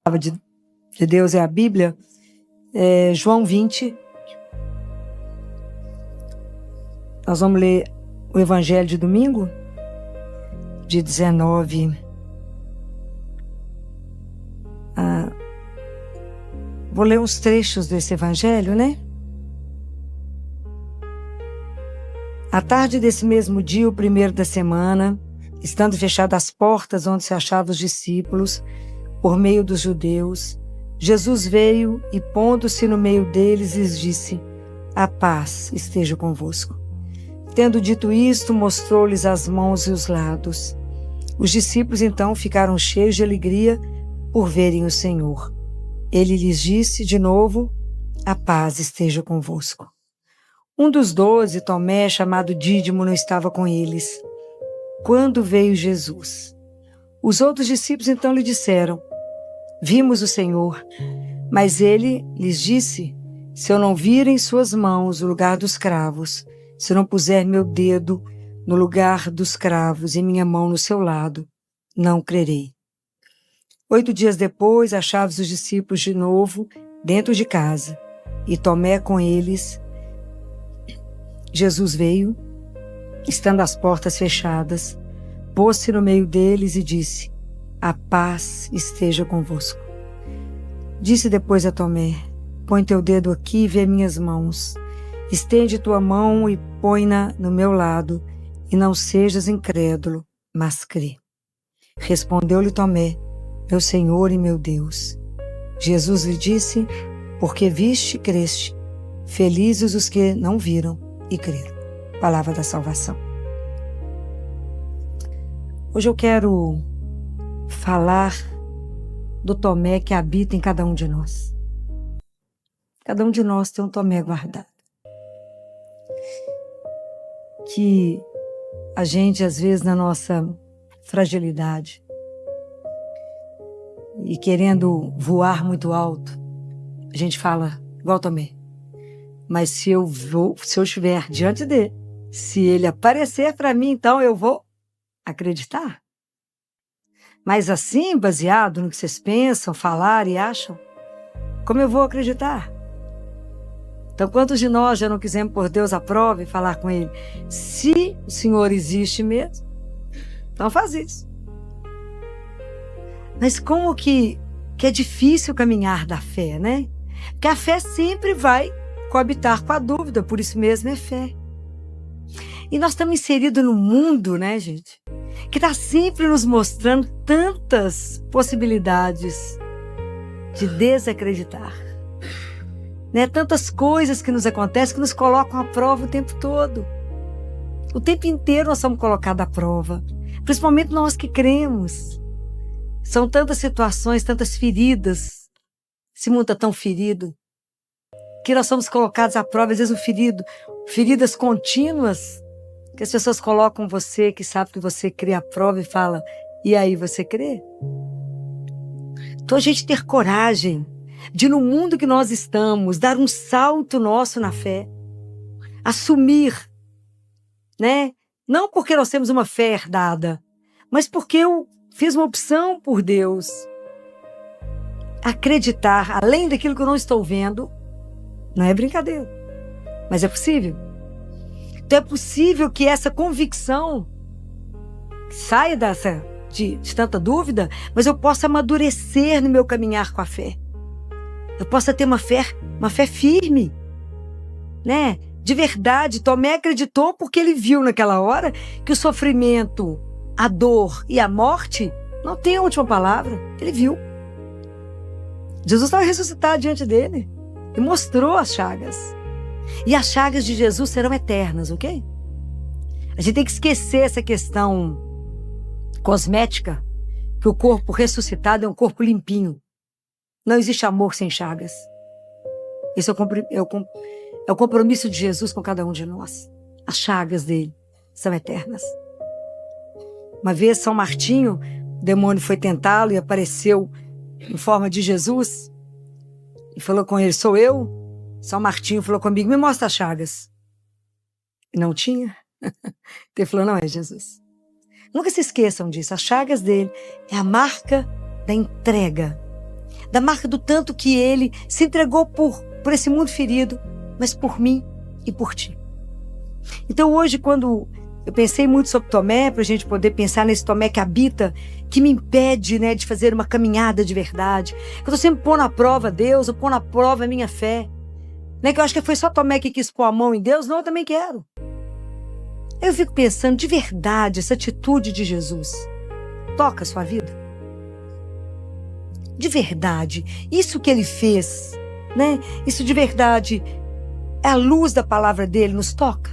palavra de Deus é a Bíblia, João 20. Nós vamos ler o Evangelho de domingo, de 19 Vou ler uns trechos desse Evangelho, né? À tarde desse mesmo dia, o primeiro da semana, estando fechadas as portas onde se achavam os discípulos, por meio dos judeus, Jesus veio e, pondo-se no meio deles, lhes disse: a paz esteja convosco. Tendo dito isto, mostrou-lhes as mãos e os lados. Os discípulos então ficaram cheios de alegria por verem o Senhor. Ele lhes disse de novo: a paz esteja convosco. Um dos 12, Tomé, chamado Dídimo, não estava com eles quando veio Jesus. Os outros discípulos então lhe disseram: vimos o Senhor. Mas ele lhes disse: se eu não vir em suas mãos o lugar dos cravos, se eu não puser meu dedo no lugar dos cravos e minha mão no seu lado, não crerei. 8 dias depois, achavam os discípulos de novo dentro de casa, e Tomé com eles. Jesus veio, estando as portas fechadas, pôs-se no meio deles e disse: a paz esteja convosco. Disse depois a Tomé: põe teu dedo aqui e vê minhas mãos. Estende tua mão e põe-na no meu lado, e não sejas incrédulo, mas crê. Respondeu-lhe Tomé: meu Senhor e meu Deus. Jesus lhe disse: porque viste, creste. Felizes os que não viram e creram. Palavra da salvação. Hoje eu quero falar do Tomé que habita em cada um de nós. Cada um de nós tem um Tomé guardado. Que a gente, às vezes, na nossa fragilidade e querendo voar muito alto, a gente fala igual Tomé: mas se eu estiver diante dele, se ele aparecer para mim, então eu vou acreditar. Mas assim, baseado no que vocês pensam, falar e acham, como eu vou acreditar? Então, quantos de nós já não quisemos pôr Deus à prova e falar com ele: se o Senhor existe mesmo, então faz isso. Mas como que é difícil caminhar da fé, né? Porque a fé sempre vai coabitar com a dúvida, por isso mesmo é fé. E nós estamos inseridos num mundo, né, gente, que está sempre nos mostrando tantas possibilidades de desacreditar. Né? Tantas coisas que nos acontecem que nos colocam à prova o tempo todo. O tempo inteiro nós somos colocados à prova. Principalmente nós que cremos. São tantas situações, tantas feridas. Esse mundo está tão ferido que nós somos colocados à prova, às vezes feridas contínuas, que as pessoas colocam você, que sabe que você crê à prova e fala: e aí, você crê? Então a gente ter coragem de, no mundo que nós estamos, dar um salto nosso na fé, assumir, né? Não porque nós temos uma fé herdada, mas porque eu fiz uma opção por Deus. Acreditar, além daquilo que eu não estou vendo, não é brincadeira, mas é possível. Então é possível que essa convicção saia de tanta dúvida, mas eu possa amadurecer no meu caminhar com a fé. Eu possa ter uma fé firme, né? De verdade. Tomé acreditou porque ele viu naquela hora que o sofrimento, a dor e a morte não tem a última palavra. Ele viu. Jesus estava ressuscitado diante dele e mostrou as chagas. E as chagas de Jesus serão eternas, ok? A gente tem que esquecer essa questão cosmética, que o corpo ressuscitado é um corpo limpinho. Não existe amor sem chagas. Esse é o compromisso de Jesus com cada um de nós. As chagas dele são eternas. Uma vez, São Martinho, o demônio foi tentá-lo e apareceu em forma de Jesus e falou com ele: sou eu? São Martinho falou comigo: me mostra as chagas. E não tinha. Ele falou: não é Jesus. Nunca se esqueçam disso. As chagas dele é a marca da entrega. da marca do tanto que ele se entregou por esse mundo ferido, mas por mim e por ti. Então hoje, quando eu pensei muito sobre Tomé, para a gente poder pensar nesse Tomé que habita, que me impede, né, de fazer uma caminhada de verdade, que eu estou sempre pondo à prova Deus, eu pondo à prova a minha fé, né, que eu acho que foi só Tomé que quis pôr a mão em Deus. Não, eu também quero. Eu fico pensando, de verdade, essa atitude de Jesus toca a sua vida? De verdade, isso que ele fez, né, isso de verdade, é a luz da palavra dele, nos toca?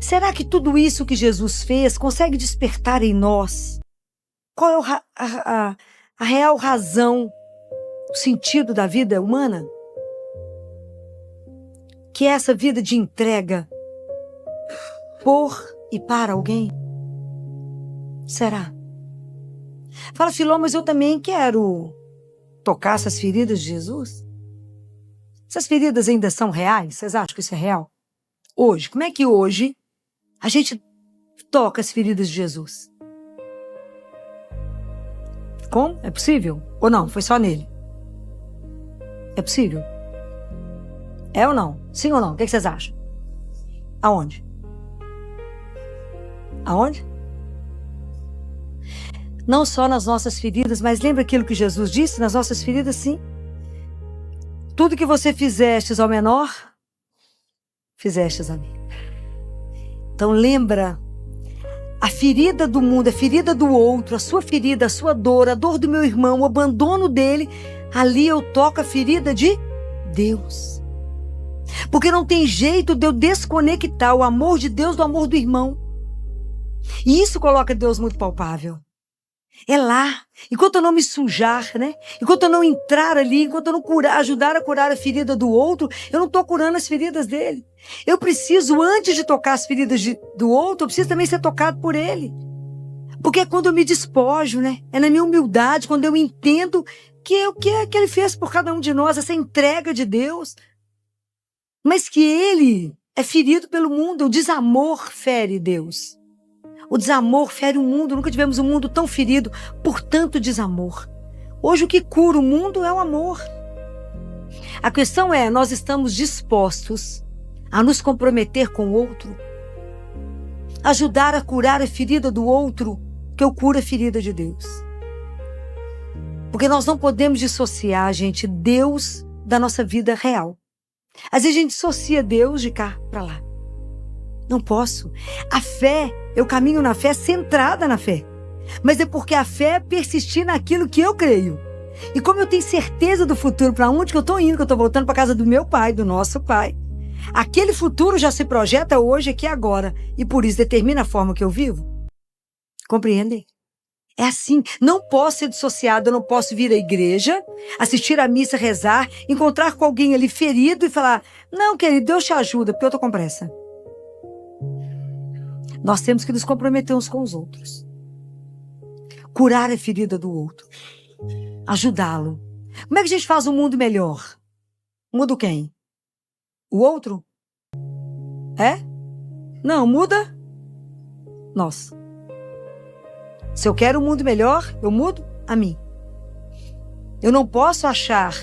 Será que tudo isso que Jesus fez consegue despertar em nós qual é a real razão, o sentido da vida humana? Que é essa vida de entrega por e para alguém? Será? Fala, Filó, mas eu também quero tocar essas feridas de Jesus? Essas feridas ainda são reais? Vocês acham que isso é real? Hoje, como é que hoje a gente toca as feridas de Jesus? Como? É possível? Ou não? Foi só nele? É possível? É ou não? Sim ou não? O que vocês acham? Aonde? Aonde? Não só nas nossas feridas, mas lembra aquilo que Jesus disse? Nas nossas feridas, sim. Tudo que você fizestes ao menor, fizestes a mim. Então lembra, a ferida do mundo, a ferida do outro, a sua ferida, a sua dor, a dor do meu irmão, o abandono dele, ali eu toco a ferida de Deus. Porque não tem jeito de eu desconectar o amor de Deus do amor do irmão. E isso coloca Deus muito palpável. É lá, enquanto eu não me sujar, né? Enquanto eu não entrar ali, enquanto eu não ajudar a curar a ferida do outro, eu não estou curando as feridas dele. Eu preciso, antes de tocar as feridas do outro, eu preciso também ser tocado por ele. Porque é quando eu me despojo, né? É na minha humildade, quando eu entendo que o que é que ele fez por cada um de nós, essa entrega de Deus. Mas que ele é ferido pelo mundo, o desamor fere Deus. O desamor fere o mundo. Nunca tivemos um mundo tão ferido por tanto desamor. Hoje o que cura o mundo é o amor. A questão é, nós estamos dispostos a nos comprometer com o outro? Ajudar a curar a ferida do outro, que eu curo a ferida de Deus. Porque nós não podemos dissociar, gente, Deus da nossa vida real. Às vezes a gente dissocia Deus de cá para lá. Não posso. A fé, eu caminho na fé centrada na fé. Mas é porque a fé é persistir naquilo que eu creio. E como eu tenho certeza do futuro, para onde que eu estou indo, que eu estou voltando para casa do meu pai, do nosso pai. Aquele futuro já se projeta hoje, aqui e agora. E por isso determina a forma que eu vivo. Compreendem? É assim. Não posso ser dissociado, eu não posso vir à igreja, assistir à missa, rezar, encontrar com alguém ali ferido e falar, não, querido, Deus te ajuda, porque eu estou com pressa. Nós temos que nos comprometer uns com os outros. Curar a ferida do outro. Ajudá-lo. Como é que a gente faz um mundo melhor? Muda quem? O outro? É? Não, muda nós. Se eu quero um mundo melhor, eu mudo a mim. Eu não posso achar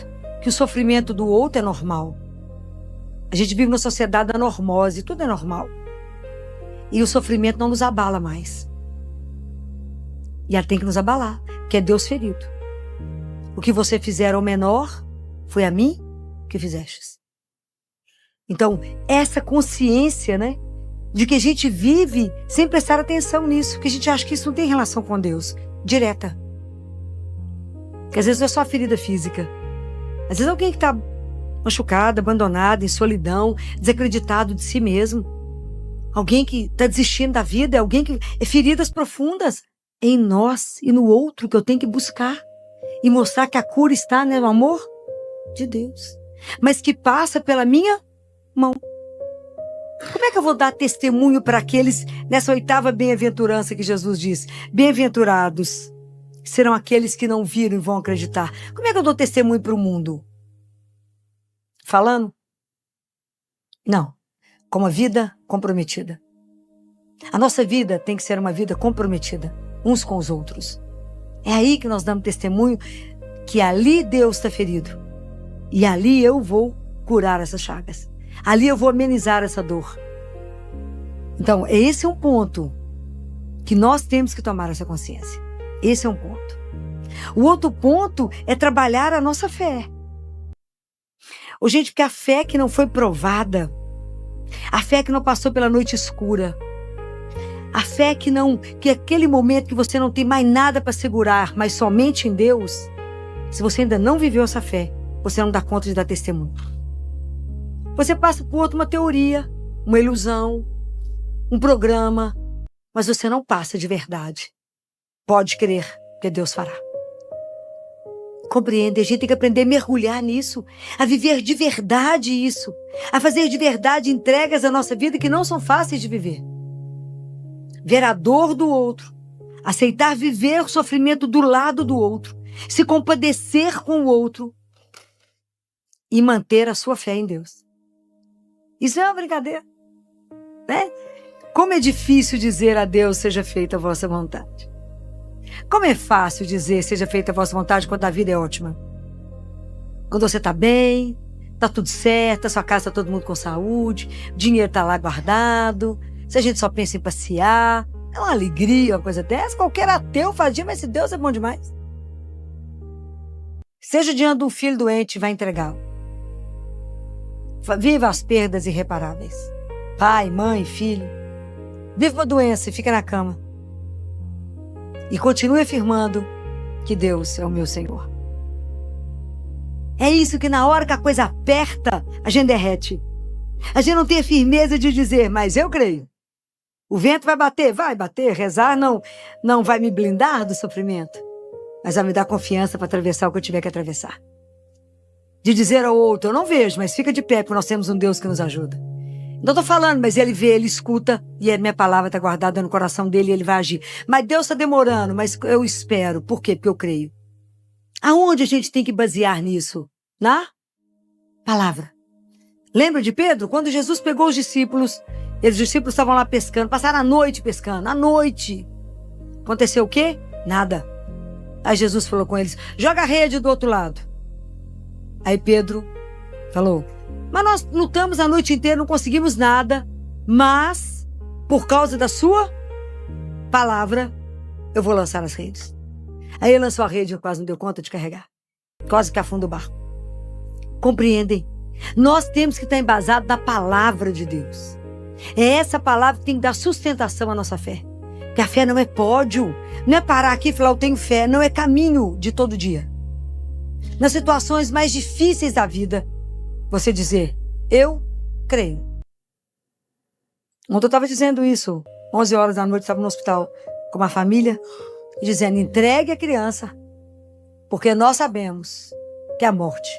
que o sofrimento do outro é normal. A gente vive numa sociedade da normose, tudo é normal. E o sofrimento não nos abala mais. E ela tem que nos abalar, que é Deus ferido. O que você fizer ao menor, foi a mim que fizestes. Então, essa consciência, né, de que a gente vive sem prestar atenção nisso, que a gente acha que isso não tem relação com Deus, direta. Que às vezes não é só a ferida física. Às vezes alguém que está machucado, abandonado, em solidão, desacreditado de si mesmo. Alguém que está desistindo da vida, alguém que é feridas profundas em nós e no outro que eu tenho que buscar e mostrar que a cura está no amor de Deus, mas que passa pela minha mão. Como é que eu vou dar testemunho para aqueles nessa 8ª bem-aventurança que Jesus diz? Bem-aventurados serão aqueles que não viram e vão acreditar. Como é que eu dou testemunho para o mundo? Falando? Não. Com uma vida comprometida. A nossa vida tem que ser uma vida comprometida, uns com os outros. É aí que nós damos testemunho que ali Deus está ferido. E ali eu vou curar essas chagas. Ali eu vou amenizar essa dor. Então, esse é um ponto que nós temos que tomar essa consciência. Esse é um ponto. O outro ponto é trabalhar a nossa fé. Ô, gente, porque a fé que não foi provada, a fé que não passou pela noite escura, a fé que aquele momento que você não tem mais nada para segurar, mas somente em Deus, se você ainda não viveu essa fé, você não dá conta de dar testemunho. Você passa por outra uma teoria, uma ilusão, um programa, mas você não passa de verdade. Pode crer, que Deus fará. Compreende? A gente tem que aprender a mergulhar nisso, a viver de verdade isso, a fazer de verdade entregas à nossa vida que não são fáceis de viver. Ver a dor do outro, aceitar viver o sofrimento do lado do outro, se compadecer com o outro e manter a sua fé em Deus. Isso é uma brincadeira, né? Como é difícil dizer a Deus, seja feita a vossa vontade. Como é fácil dizer, seja feita a vossa vontade, quando a vida é ótima. Quando você está bem, está tudo certo, a sua casa está todo mundo com saúde, o dinheiro está lá guardado, se a gente só pensa em passear, é uma alegria, uma coisa dessa. Qualquer ateu fazia, mas esse Deus é bom demais. Seja diante de um filho doente, vai entregá-lo. Viva as perdas irreparáveis. Pai, mãe, filho. Viva uma doença e fica na cama. E continue afirmando que Deus é o meu Senhor. É isso que na hora que a coisa aperta, a gente derrete. A gente não tem a firmeza de dizer, mas eu creio. O vento vai bater, rezar não vai me blindar do sofrimento, mas vai me dar confiança para atravessar o que eu tiver que atravessar. De dizer ao outro, eu não vejo, mas fica de pé, porque nós temos um Deus que nos ajuda. Não estou falando, mas ele vê, ele escuta, e a minha palavra está guardada no coração dele e ele vai agir. Mas Deus está demorando, mas eu espero. Por quê? Porque eu creio. Aonde a gente tem que basear nisso? Na palavra. Lembra de Pedro? Quando Jesus pegou os discípulos estavam lá pescando, passaram a noite pescando, à noite. Aconteceu o quê? Nada. Aí Jesus falou com eles, joga a rede do outro lado. Aí Pedro falou, mas nós lutamos a noite inteira, não conseguimos nada, mas por causa da sua palavra, eu vou lançar as redes. Aí ele lançou a rede e quase não deu conta de carregar. Quase que afunda o barco. Compreendem? Nós temos que estar embasados na palavra de Deus. É essa palavra que tem que dar sustentação à nossa fé. Porque a fé não é pódio, não é parar aqui e falar eu tenho fé, não é caminho de todo dia. Nas situações mais difíceis da vida, você dizer, eu creio. Ontem eu estava dizendo isso, 11 horas da noite, estava no hospital com uma família, dizendo, entregue a criança, porque nós sabemos que a morte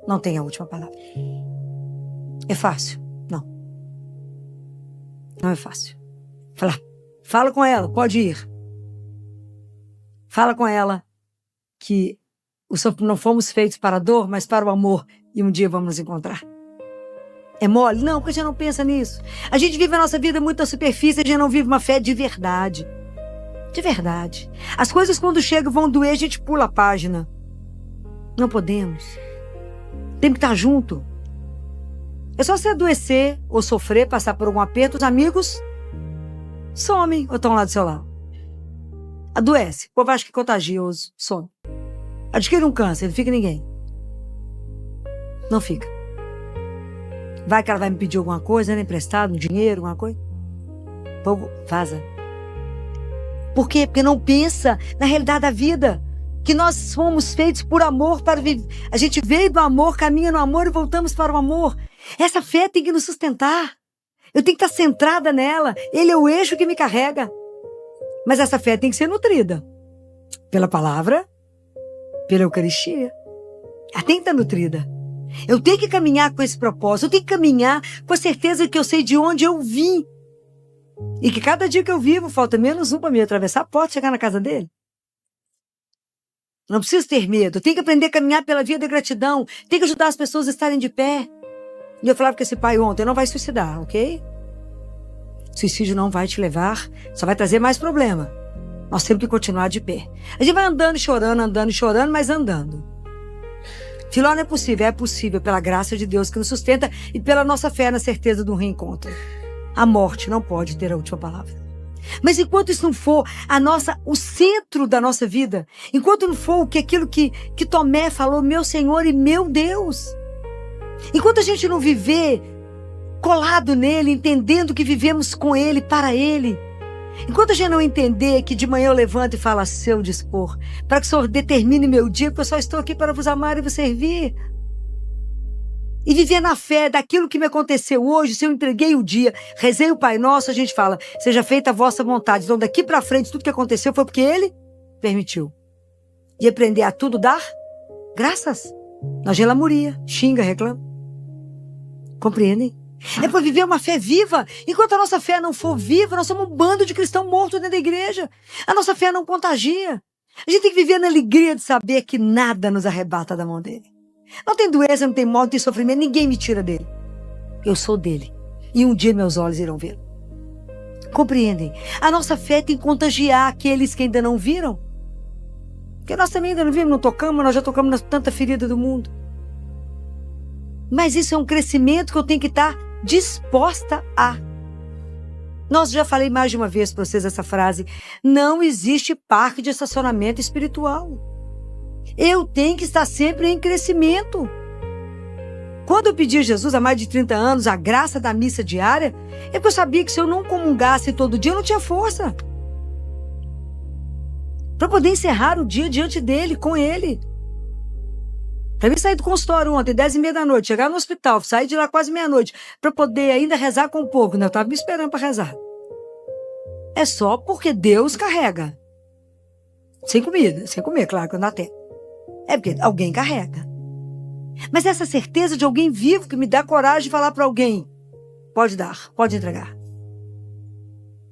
não tem a última palavra. É fácil? Não. Não é fácil. Fala com ela, pode ir. Fala com ela que não fomos feitos para a dor, mas para o amor, e um dia vamos nos encontrar. É mole? Não, porque a gente não pensa nisso. A gente vive a nossa vida muito na superfície, a gente não vive uma fé de verdade. De verdade. As coisas quando chegam vão doer, a gente pula a página. Não podemos. Tem que estar junto. É só você adoecer ou sofrer, passar por algum aperto, os amigos somem ou estão lá do seu lado. Adoece. O povo acha que é contagioso. Some. Adquire um câncer, não fica ninguém. Não fica. Vai que ela vai me pedir alguma coisa, né? Emprestado, um dinheiro, alguma coisa. O povo vaza. Por quê? Porque não pensa na realidade da vida. Que nós fomos feitos por amor para viver. A gente veio do amor, caminha no amor e voltamos para o amor. Essa fé tem que nos sustentar. Eu tenho que estar centrada nela. Ele é o eixo que me carrega. Mas essa fé tem que ser nutrida pela palavra, pela Eucaristia. Ela tem que estar nutrida. Eu tenho que caminhar com esse propósito. Eu tenho que caminhar com a certeza que eu sei de onde eu vim. E que cada dia que eu vivo, falta menos um para me atravessar a porta e chegar na casa dele. Não preciso ter medo. Eu tenho que aprender a caminhar pela via da gratidão. Tenho que ajudar as pessoas a estarem de pé. E eu falava com esse pai ontem, não vai suicidar, ok? Suicídio não vai te levar, só vai trazer mais problema. Nós temos que continuar de pé. A gente vai andando e chorando, mas andando. Filó não é possível pela graça de Deus que nos sustenta e pela nossa fé na certeza do reencontro. A morte não pode ter a última palavra. Mas enquanto isso não for o centro da nossa vida, enquanto não for aquilo que Tomé falou, meu Senhor e meu Deus, enquanto a gente não viver colado nele, entendendo que vivemos com ele, para ele, enquanto a gente não entender que de manhã eu levanto e falo a seu dispor, para que o Senhor determine meu dia, porque eu só estou aqui para vos amar e vos servir. E viver na fé daquilo que me aconteceu hoje, se eu entreguei o dia, rezei o Pai Nosso, a gente fala, seja feita a vossa vontade. Então daqui para frente, tudo que aconteceu foi porque Ele permitiu. E aprender a tudo dar graças. Não gelamuria, xinga, reclama. Compreendem? É para viver uma fé viva. Enquanto a nossa fé não for viva, nós somos um bando de cristãos mortos dentro da igreja. A nossa fé não contagia. A gente tem que viver na alegria de saber que nada nos arrebata da mão dele. Não tem doença, não tem morte, não tem sofrimento, ninguém me tira dele. Eu sou dele. E um dia meus olhos irão vê-lo. Compreendem? A nossa fé tem que contagiar aqueles que ainda não viram. Porque nós também ainda não vimos, não tocamos, nós já tocamos na tanta ferida do mundo. Mas isso é um crescimento que eu tenho que estar disposta a. Nós já falei mais de uma vez para vocês essa frase. Não existe parque de estacionamento espiritual. Eu tenho que estar sempre em crescimento. Quando eu pedi a Jesus há mais de 30 anos a graça da missa diária, é porque eu sabia que se eu não comungasse todo dia, eu não tinha força para poder encerrar o dia diante dele, com ele. Para mim sair do consultório ontem, 10h30 da noite, chegar no hospital, sair de lá quase meia-noite, para poder ainda rezar com um pouco, né? Eu estava me esperando para rezar. É só porque Deus carrega. Sem comida, sem comer, claro, que eu não tenho. É porque alguém carrega. Mas essa certeza de alguém vivo que me dá coragem de falar para alguém, pode dar, pode entregar.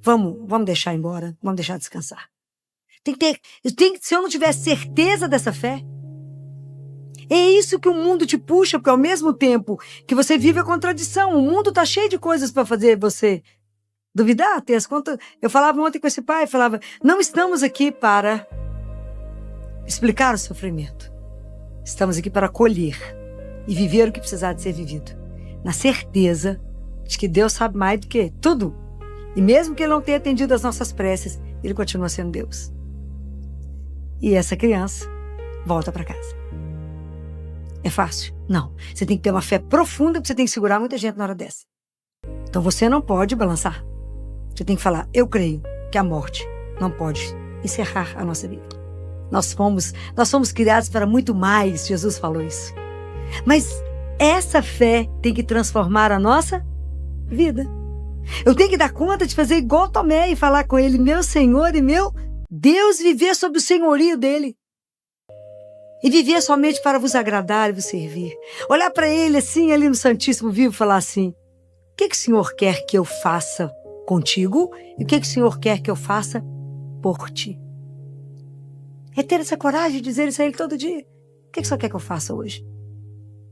Vamos deixar embora, vamos deixar descansar. Se eu não tiver certeza dessa fé, é isso que o mundo te puxa, porque ao mesmo tempo que você vive a contradição, o mundo está cheio de coisas para fazer você duvidar, ter as contas. Eu falava ontem com esse pai, falava, não estamos aqui para explicar o sofrimento. Estamos aqui para acolher e viver o que precisar de ser vivido. Na certeza de que Deus sabe mais do que tudo. E mesmo que Ele não tenha atendido as nossas preces, Ele continua sendo Deus. E essa criança volta para casa. É fácil? Não. Você tem que ter uma fé profunda, porque você tem que segurar muita gente na hora dessa. Então você não pode balançar. Você tem que falar, eu creio que a morte não pode encerrar a nossa vida. Nós fomos criados para muito mais, Jesus falou isso. Mas essa fé tem que transformar a nossa vida. Eu tenho que dar conta de fazer igual Tomé e falar com ele, meu Senhor e meu Deus, viver sob o senhorio dele. E viver somente para vos agradar e vos servir. Olhar para ele assim, ali no Santíssimo Vivo, e falar assim, o que o Senhor quer que eu faça contigo? E o que o Senhor quer que eu faça por ti? É ter essa coragem de dizer isso a Ele todo dia. O que o Senhor quer que eu faça hoje?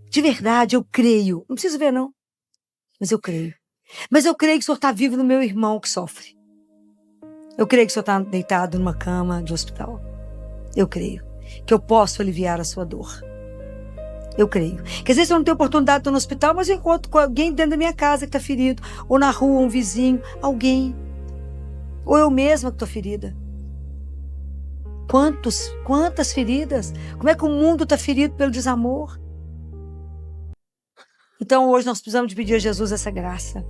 De verdade, eu creio. Não preciso ver, não. Mas eu creio. Mas eu creio que o Senhor está vivo no meu irmão que sofre. Eu creio que o Senhor está deitado numa cama de hospital. Eu creio que eu posso aliviar a sua dor. Eu creio. Que às vezes eu não tenho oportunidade de estar no hospital, mas eu encontro com alguém dentro da minha casa que está ferido. Ou na rua, um vizinho, alguém. Ou eu mesma que estou ferida. Quantas feridas? Como é que o mundo está ferido pelo desamor? Então hoje nós precisamos de pedir a Jesus essa graça.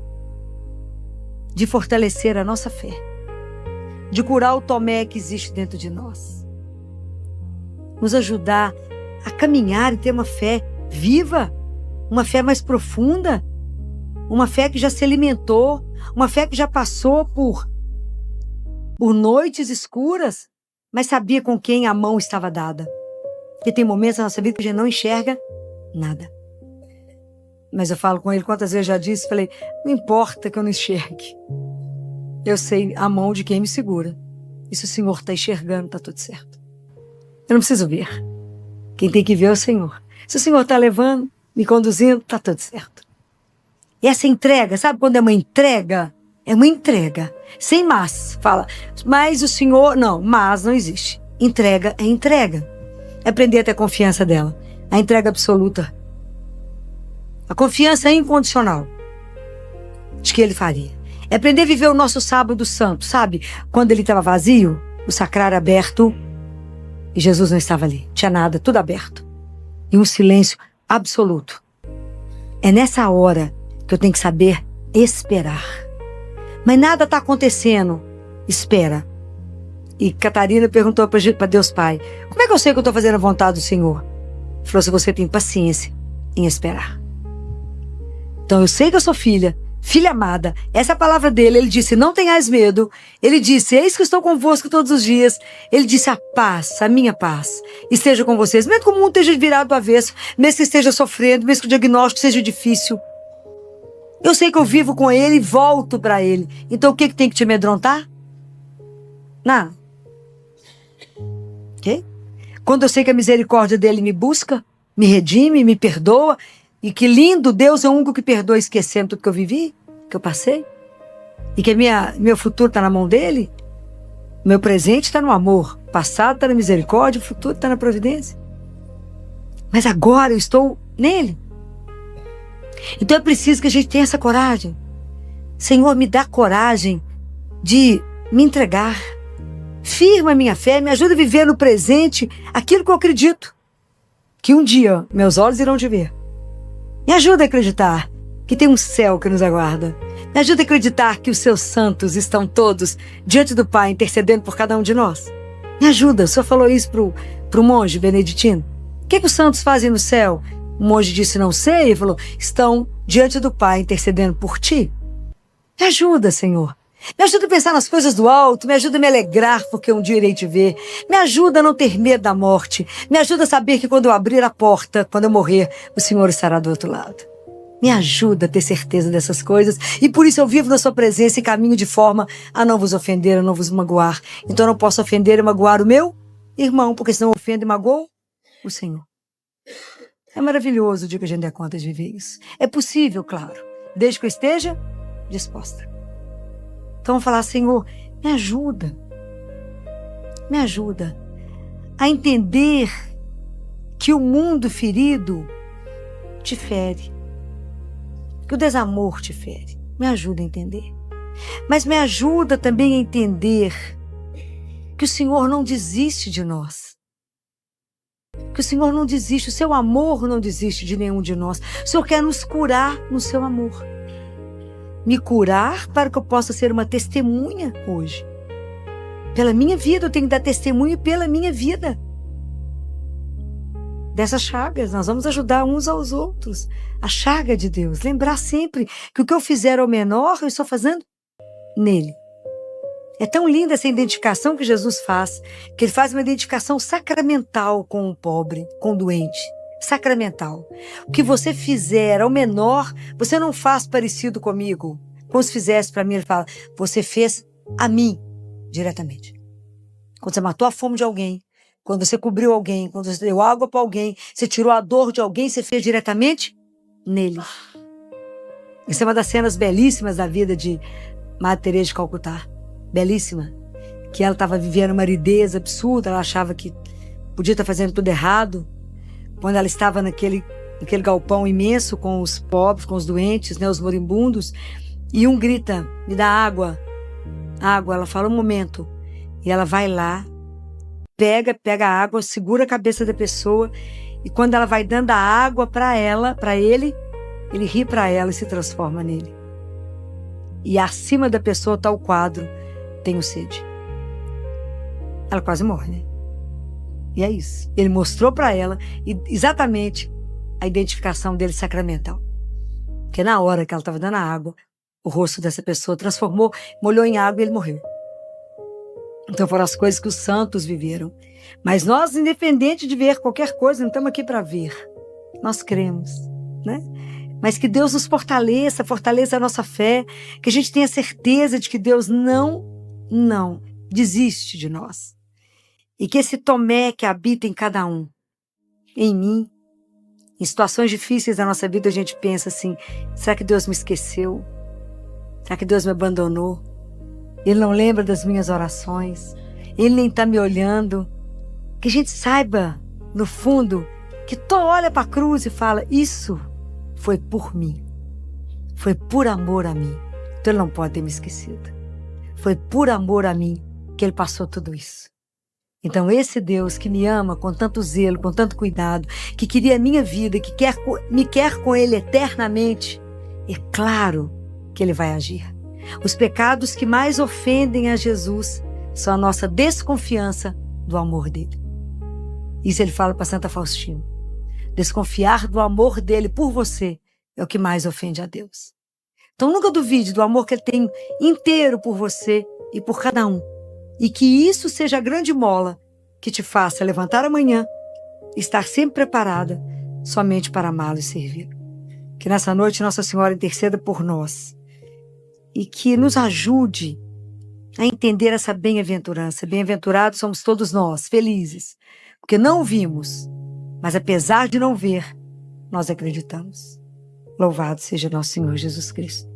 De fortalecer a nossa fé. De curar o Tomé que existe dentro de nós. Nos ajudar a caminhar e ter uma fé viva. Uma fé mais profunda. Uma fé que já se alimentou. Uma fé que já passou por noites escuras. Mas sabia com quem a mão estava dada. Porque tem momentos na nossa vida que a gente não enxerga nada. Mas eu falo com ele quantas vezes já disse, falei, não importa que eu não enxergue. Eu sei a mão de quem me segura. E se o Senhor está enxergando, está tudo certo. Eu não preciso ver. Quem tem que ver é o Senhor. Se o Senhor está levando, me conduzindo, está tudo certo. E essa entrega, sabe quando é uma entrega? É uma entrega. Sem mas. Fala, mas o Senhor... Não, mas não existe. Entrega é entrega. É aprender a ter confiança dela. A entrega absoluta. A confiança incondicional de que Ele faria. É aprender a viver o nosso sábado santo, sabe? Quando ele estava vazio, o sacrário aberto e Jesus não estava ali. Tinha nada, tudo aberto. E um silêncio absoluto. É nessa hora que eu tenho que saber esperar. Mas nada está acontecendo. Espera. E Catarina perguntou para Deus Pai, como é que eu sei que eu estou fazendo a vontade do Senhor? Ele falou, se você tem paciência em esperar. Então eu sei que eu sou filha amada. Essa é a palavra dele. Ele disse, não tenhais medo. Ele disse, eis que estou convosco todos os dias. Ele disse, a paz, a minha paz, esteja com vocês. Mesmo que o mundo esteja virado do avesso, mesmo que esteja sofrendo, mesmo que o diagnóstico seja difícil. Eu sei que eu vivo com ele e volto para ele. Então o que tem que te amedrontar? Nada. Ok? Quando eu sei que a misericórdia dele me busca, me redime, me perdoa, e que lindo, Deus é o único que perdoa esquecendo tudo que eu vivi, que eu passei, e que meu futuro está na mão dele, meu presente está no amor, o passado está na misericórdia, o futuro está na providência. Mas agora eu estou nele. Então é preciso que a gente tenha essa coragem. Senhor, me dá coragem de me entregar. Firma a minha fé, me ajuda a viver no presente aquilo que eu acredito. Que um dia meus olhos irão te ver. Me ajuda a acreditar que tem um céu que nos aguarda. Me ajuda a acreditar que os seus santos estão todos diante do Pai, intercedendo por cada um de nós. Me ajuda. O Senhor falou isso pro monge beneditino. O que os santos fazem no céu? O monge disse, não sei. Ele falou, estão diante do Pai, intercedendo por ti. Me ajuda, Senhor. Me ajuda a pensar nas coisas do alto, me ajuda a me alegrar porque um dia irei te ver. Me ajuda a não ter medo da morte. Me ajuda a saber que quando eu abrir a porta, quando eu morrer, o Senhor estará do outro lado. Me ajuda a ter certeza dessas coisas e por isso eu vivo na sua presença e caminho de forma a não vos ofender, a não vos magoar. Então eu não posso ofender e magoar o meu irmão, porque senão eu ofendo e magoo o Senhor. É maravilhoso o dia que a gente der conta de viver isso. É possível, claro, desde que eu esteja disposta. Então vamos falar, Senhor, me ajuda a entender que o mundo ferido te fere, que o desamor te fere. Me ajuda a entender. Mas me ajuda também a entender que o Senhor não desiste de nós. Que o Senhor não desiste, o seu amor não desiste de nenhum de nós. O Senhor quer nos curar no seu amor. Me curar para que eu possa ser uma testemunha hoje. Pela minha vida, eu tenho que dar testemunho pela minha vida. Dessas chagas, nós vamos ajudar uns aos outros. A chaga de Deus. Lembrar sempre que o que eu fizer ao menor, eu estou fazendo nele. É tão linda essa identificação que Jesus faz, que ele faz uma identificação sacramental com o pobre, com o doente. Sacramental. O que você fizer ao menor, você não faz parecido comigo. Como se fizesse para mim, ele fala, você fez a mim diretamente. Quando você matou a fome de alguém, quando você cobriu alguém, quando você deu água para alguém, você tirou a dor de alguém, você fez diretamente nele. Isso é uma das cenas belíssimas da vida de Madre Teresa de Calcutá. Belíssima. Que ela estava vivendo uma aridez absurda, ela achava que podia estar fazendo tudo errado. Quando ela estava naquele galpão imenso com os pobres, com os doentes, né, os moribundos, e um grita, me dá água. Água, ela fala um momento. E ela vai lá, pega a água, segura a cabeça da pessoa, e quando ela vai dando a água para ele ri para ela e se transforma nele. E acima da pessoa está o quadro, tenho sede. Ela quase morre, né? E é isso. Ele mostrou para ela exatamente a identificação dele sacramental. Porque na hora que ela estava dando a água, o rosto dessa pessoa transformou, molhou em água e ele morreu. Então foram as coisas que os santos viveram. Mas nós, independente de ver qualquer coisa, não estamos aqui para ver. Nós cremos, né? Mas que Deus nos fortaleça a nossa fé, que a gente tenha certeza de que Deus não desiste de nós. E que esse Tomé que habita em cada um, em mim, em situações difíceis da nossa vida, a gente pensa assim, será que Deus me esqueceu? Será que Deus me abandonou? Ele não lembra das minhas orações? Ele nem está me olhando? Que a gente saiba no fundo, que tu olha para a cruz e fala, isso foi por mim. Foi por amor a mim. Então ele não pode ter me esquecido. Foi por amor a mim que ele passou tudo isso. Então esse Deus que me ama com tanto zelo, com tanto cuidado, que queria a minha vida, que me quer com ele eternamente, é claro que ele vai agir. Os pecados que mais ofendem a Jesus são a nossa desconfiança do amor dele. Isso ele fala para Santa Faustina. Desconfiar do amor dele por você é o que mais ofende a Deus. Então nunca duvide do amor que ele tem inteiro por você e por cada um. E que isso seja a grande mola que te faça levantar amanhã e estar sempre preparada somente para amá-lo e servi-lo. Que nessa noite Nossa Senhora interceda por nós e que nos ajude a entender essa bem-aventurança. Bem-aventurados somos todos nós, felizes, porque não vimos, mas apesar de não ver, nós acreditamos. Louvado seja nosso Senhor Jesus Cristo.